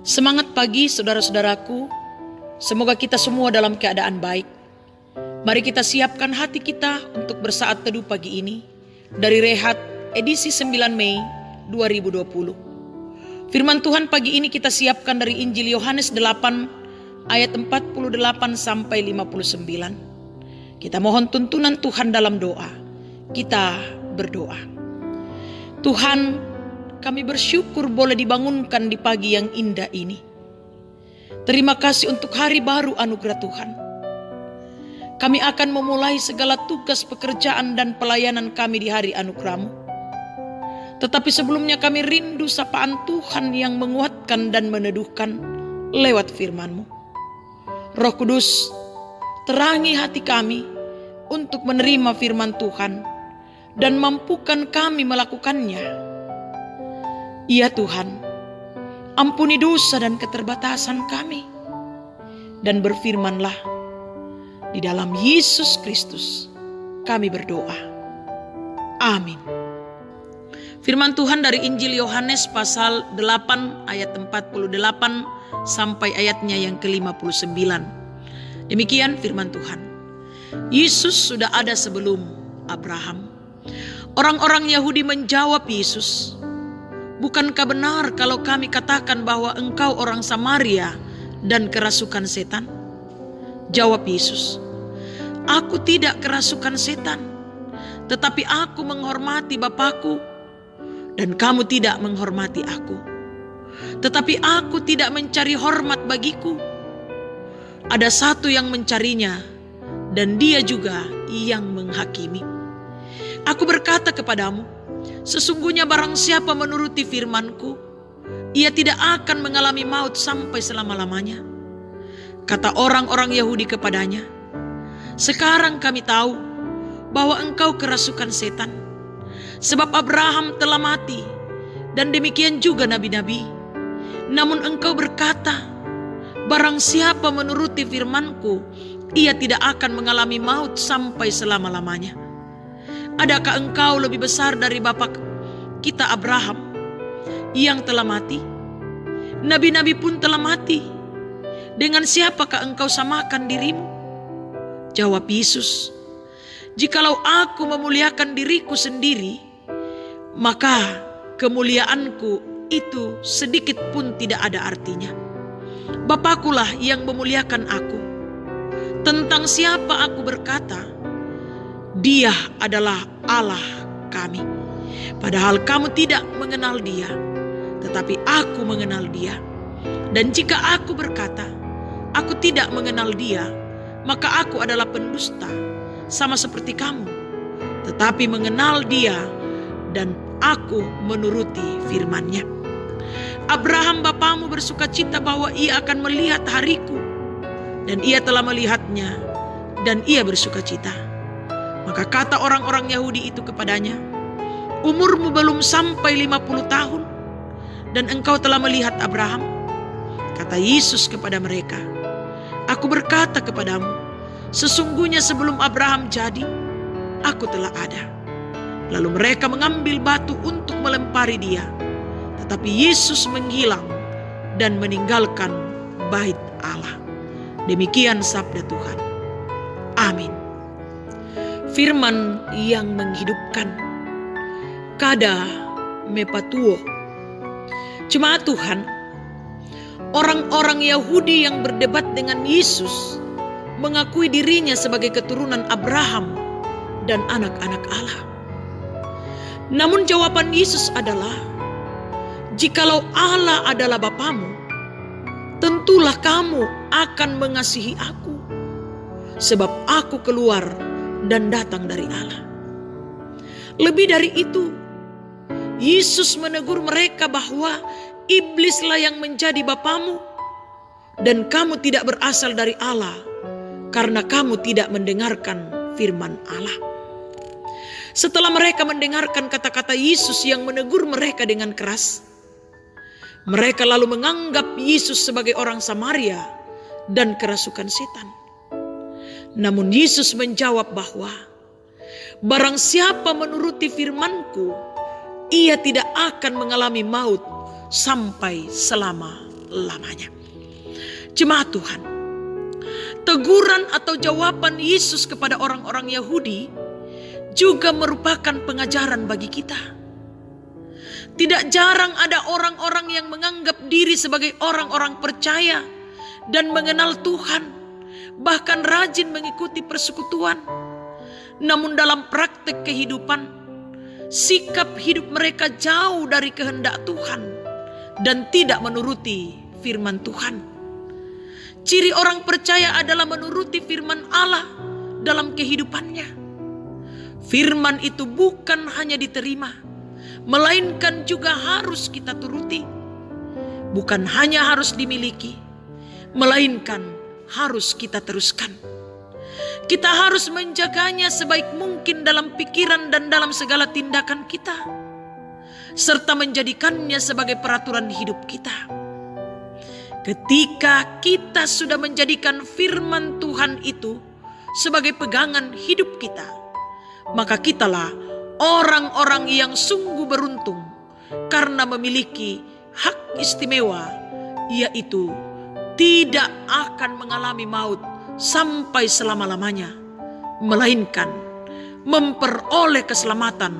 Semangat pagi saudara-saudaraku, semoga kita semua dalam keadaan baik. Mari kita siapkan hati kita untuk bersaat teduh pagi ini dari Rehat edisi 9 Mei 2020. Firman Tuhan pagi ini kita siapkan dari Injil Yohanes 8 ayat 48 sampai 59. Kita mohon tuntunan Tuhan dalam doa. Kita berdoa. Tuhan, kami bersyukur boleh dibangunkan di pagi yang indah ini. Terima kasih untuk hari baru anugerah Tuhan. Kami akan memulai segala tugas pekerjaan dan pelayanan kami di hari anugerah-Mu. Tetapi sebelumnya kami rindu sapaan Tuhan yang menguatkan dan meneduhkan lewat firman-Mu. Roh Kudus, terangi hati kami untuk menerima firman Tuhan dan mampukan kami melakukannya. Ya Tuhan, ampuni dosa dan keterbatasan kami. Dan berfirmanlah, di dalam Yesus Kristus kami berdoa. Amin. Firman Tuhan dari Injil Yohanes pasal 8 ayat 48 sampai ayatnya yang ke-59. Demikian firman Tuhan. Yesus sudah ada sebelum Abraham. Orang-orang Yahudi menjawab Yesus, "Bukankah benar kalau kami katakan bahwa engkau orang Samaria dan kerasukan setan?" Jawab Yesus, "Aku tidak kerasukan setan, tetapi aku menghormati Bapakku dan kamu tidak menghormati aku. Tetapi aku tidak mencari hormat bagiku. Ada satu yang mencarinya dan dia juga yang menghakimi. Aku berkata kepadamu, sesungguhnya barang siapa menuruti firman-Ku, ia tidak akan mengalami maut sampai selama-lamanya." Kata orang-orang Yahudi kepadanya, "Sekarang kami tahu bahwa engkau kerasukan setan. Sebab Abraham telah mati dan demikian juga nabi-nabi. Namun engkau berkata, barang siapa menuruti firman-Ku, ia tidak akan mengalami maut sampai selama-lamanya. Adakah engkau lebih besar dari bapa kita Abraham yang telah mati? Nabi-nabi pun telah mati. Dengan siapakah engkau samakan dirimu?" Jawab Yesus, "Jikalau aku memuliakan diriku sendiri, maka kemuliaanku itu sedikit pun tidak ada artinya. Bapakkulah yang memuliakan aku. Tentang siapa aku berkata, Dia adalah Allah kami. Padahal kamu tidak mengenal Dia, tetapi aku mengenal Dia. Dan jika aku berkata, aku tidak mengenal Dia, maka aku adalah pendusta, sama seperti kamu. Tetapi mengenal Dia dan aku menuruti firman-Nya. Abraham bapamu bersukacita bahwa ia akan melihat hariku, dan ia telah melihatnya, dan ia bersukacita." Maka kata orang-orang Yahudi itu kepadanya, "Umurmu belum sampai 50 tahun, dan engkau telah melihat Abraham?" Kata Yesus kepada mereka, "Aku berkata kepadamu, sesungguhnya sebelum Abraham jadi, aku telah ada." Lalu mereka mengambil batu untuk melempari dia. Tetapi Yesus menghilang dan meninggalkan bait Allah. Demikian sabda Tuhan. Amin. Firman yang menghidupkan. Kada mepatuo. Jemaat Tuhan, orang-orang Yahudi yang berdebat dengan Yesus mengakui dirinya sebagai keturunan Abraham dan anak-anak Allah. Namun jawaban Yesus adalah, "Jikalau Allah adalah Bapamu, tentulah kamu akan mengasihi aku, sebab aku keluar dan datang dari Allah." Lebih dari itu, Yesus menegur mereka bahwa iblislah yang menjadi bapamu, dan kamu tidak berasal dari Allah, karena kamu tidak mendengarkan firman Allah. Setelah mereka mendengarkan kata-kata Yesus yang menegur mereka dengan keras, mereka lalu menganggap Yesus sebagai orang Samaria dan kerasukan setan. Namun Yesus menjawab bahwa barang siapa menuruti firman-Ku, ia tidak akan mengalami maut sampai selama-lamanya. selama-lamanya. Jemaat Tuhan, teguran atau jawaban Yesus kepada orang-orang Yahudi juga merupakan pengajaran bagi kita. Tidak jarang ada orang-orang yang menganggap diri sebagai orang-orang percaya dan mengenal Tuhan, bahkan rajin mengikuti persekutuan. Namun dalam praktek kehidupan, sikap hidup mereka jauh dari kehendak Tuhan dan tidak menuruti firman Tuhan. Ciri orang percaya adalah menuruti firman Allah dalam kehidupannya. Firman itu bukan hanya diterima, melainkan juga harus kita turuti. Bukan hanya harus dimiliki, melainkan harus kita teruskan. Kita harus menjaganya sebaik mungkin dalam pikiran dan dalam segala tindakan kita, serta menjadikannya sebagai peraturan hidup kita. Ketika kita sudah menjadikan firman Tuhan itu sebagai pegangan hidup kita, maka kitalah orang-orang yang sungguh beruntung karena memiliki hak istimewa, yaitu tidak akan mengalami maut sampai selama-lamanya, melainkan memperoleh keselamatan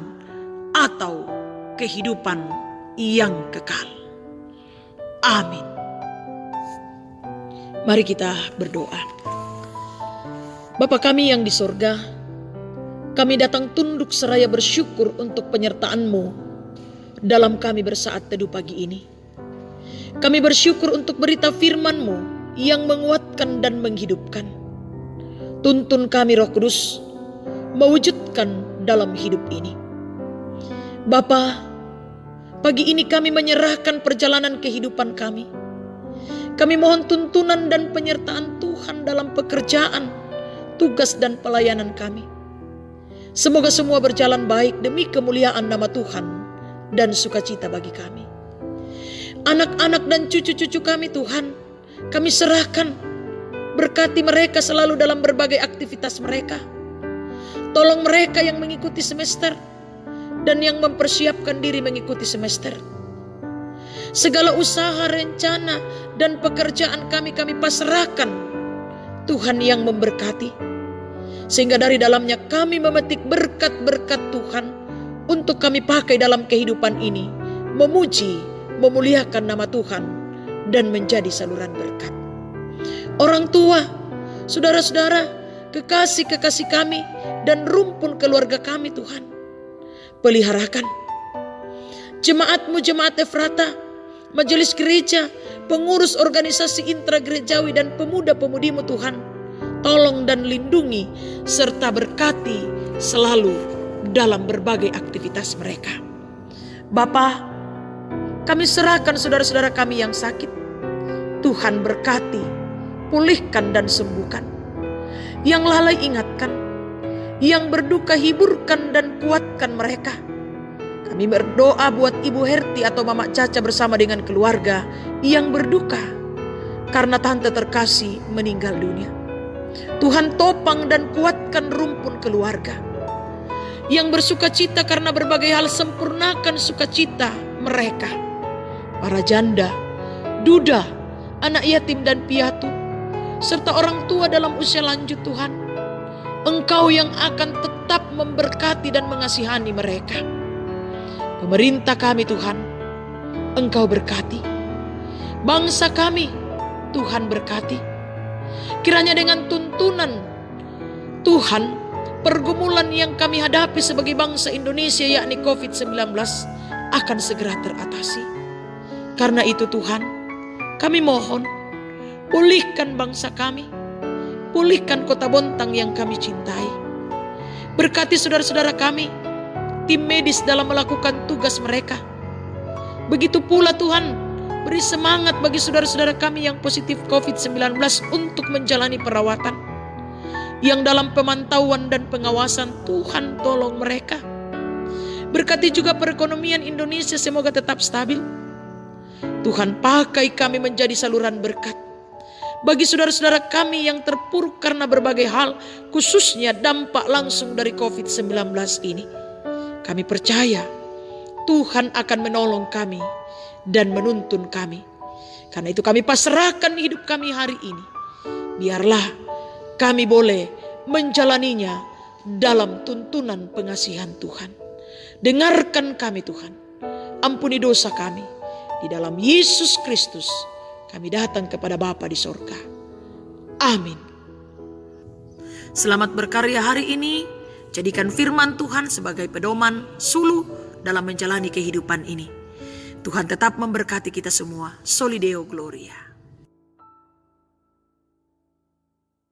atau kehidupan yang kekal. Amin. Mari kita berdoa. Bapa kami yang di sorga, kami datang tunduk seraya bersyukur untuk penyertaan-Mu dalam kami bersaat teduh pagi ini. Kami bersyukur untuk berita firman-Mu yang menguatkan dan menghidupkan. Tuntun kami Roh Kudus mewujudkan dalam hidup ini. Bapa, pagi ini kami menyerahkan perjalanan kehidupan kami. Kami mohon tuntunan dan penyertaan Tuhan dalam pekerjaan, tugas dan pelayanan kami. Semoga semua berjalan baik demi kemuliaan nama Tuhan dan sukacita bagi kami. Anak-anak dan cucu-cucu kami Tuhan, kami serahkan, berkati mereka selalu dalam berbagai aktivitas mereka. Tolong mereka yang mengikuti semester dan yang mempersiapkan diri mengikuti semester. Segala usaha, rencana, dan pekerjaan kami pasrahkan. Tuhan yang memberkati. Sehingga dari dalamnya kami memetik berkat-berkat Tuhan untuk kami pakai dalam kehidupan ini. Memuji, memuliakan nama Tuhan dan menjadi saluran berkat. Orang tua, saudara-saudara, kekasih-kekasih kami dan rumpun keluarga kami Tuhan, peliharakan. Jemaat-Mu, jemaat Efrata, majelis gereja, pengurus organisasi intragerejawi dan pemuda-pemudi-Mu Tuhan, tolong dan lindungi serta berkati selalu dalam berbagai aktivitas mereka. Bapa, kami serahkan saudara-saudara kami yang sakit. Tuhan berkati, pulihkan dan sembuhkan. Yang lalai ingatkan, yang berduka hiburkan dan kuatkan mereka. Kami berdoa buat Ibu Herti atau Mama Caca bersama dengan keluarga yang berduka karena tante terkasih meninggal dunia. Tuhan topang dan kuatkan rumpun keluarga. Yang bersukacita karena berbagai hal, sempurnakan sukacita mereka. Para janda, duda, anak yatim dan piatu, serta orang tua dalam usia lanjut Tuhan, Engkau yang akan tetap memberkati dan mengasihani mereka. Pemerintah kami Tuhan, Engkau berkati. Bangsa kami, Tuhan berkati. Kiranya dengan tuntunan Tuhan, pergumulan yang kami hadapi sebagai bangsa Indonesia yakni COVID-19 akan segera teratasi. Karena itu Tuhan, kami mohon, pulihkan bangsa kami, pulihkan Kota Bontang yang kami cintai. Berkati saudara-saudara kami, tim medis dalam melakukan tugas mereka. Begitu pula Tuhan, beri semangat bagi saudara-saudara kami yang positif COVID-19 untuk menjalani perawatan. Yang dalam pemantauan dan pengawasan, Tuhan tolong mereka. Berkati juga perekonomian Indonesia semoga tetap stabil. Tuhan pakai kami menjadi saluran berkat bagi saudara-saudara kami yang terpuruk karena berbagai hal, khususnya dampak langsung dari COVID-19 ini. Kami percaya Tuhan akan menolong kami dan menuntun kami. Karena itu kami pasrahkan hidup kami hari ini. Biarlah kami boleh menjalaninya dalam tuntunan pengasihan Tuhan. Dengarkan kami Tuhan. Ampuni dosa kami. Di dalam Yesus Kristus kami datang kepada Bapa di sorga. Amin. Selamat berkarya hari ini. Jadikan firman Tuhan sebagai pedoman suluh dalam menjalani kehidupan ini. Tuhan tetap memberkati kita semua. Soli Deo Gloria.